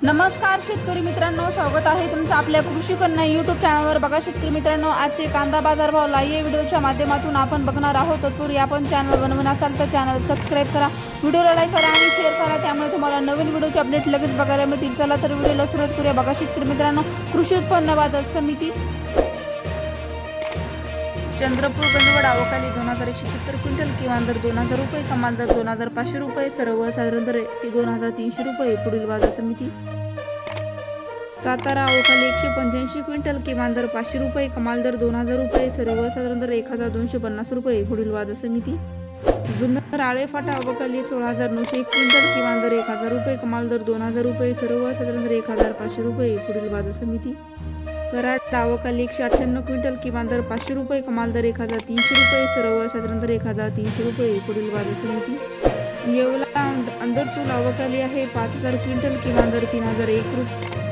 नमस्कार शेतकरी मित्रांनो, स्वागत आहे तुमचं आपल्या कृषी कन्या यूट्यूब चॅनलवर। बघा शेतकरी मित्रांनो, आजचे कांदा बाजार भाव लाईव्ह व्हिडिओच्या माध्यमातून आपण बघणार आहोत। तत्पूर्वी आपण चॅनल बनवून असाल तर चॅनल सबस्क्राईब करा, व्हिडिओला लाईक करा आणि शेअर करा, त्यामुळे तुम्हाला नवीन व्हिडिओचे अपडेट लगेच बघायला मिळतील। चला तर व्हिडिओला सुरुवात करूया। बघा शेतकरी मित्रांनो, कृषी उत्पन्न बाजार समिती चंद्रपूर गंजवड आवकाली 2170 क्विंटल, किमान दर 2000 रुपये, कमाल दर 2500 रुपये, सर्वसाधारण दर 2300 रुपये। पुढील बाजार समिती सातारा आवकाली 185 क्विंटल, किमान दर 500 रुपये, कमाल दर 2000 रुपये, सर्वसाधारण दर 1250 रुपये। पुढील बाजार समिती जुन्नर आळेफाटा आवकाली 16901 क्विंटल, किमान दर 1000 रुपये, कमाल दर 2000 रुपये, सर्वसाधारण दर 1500 रुपये। पुढील बाजार समिती कराड आवकाली 198 क्विंटल, किमान दर 500 रुपये, कमाल दर 1300 रुपये, सर्वसाधारण दर 1300 रुपये। पुढील बाजार समिती येवला अंदरसूल आवकाली आहे 5000 क्विंटल, किमान दर 3001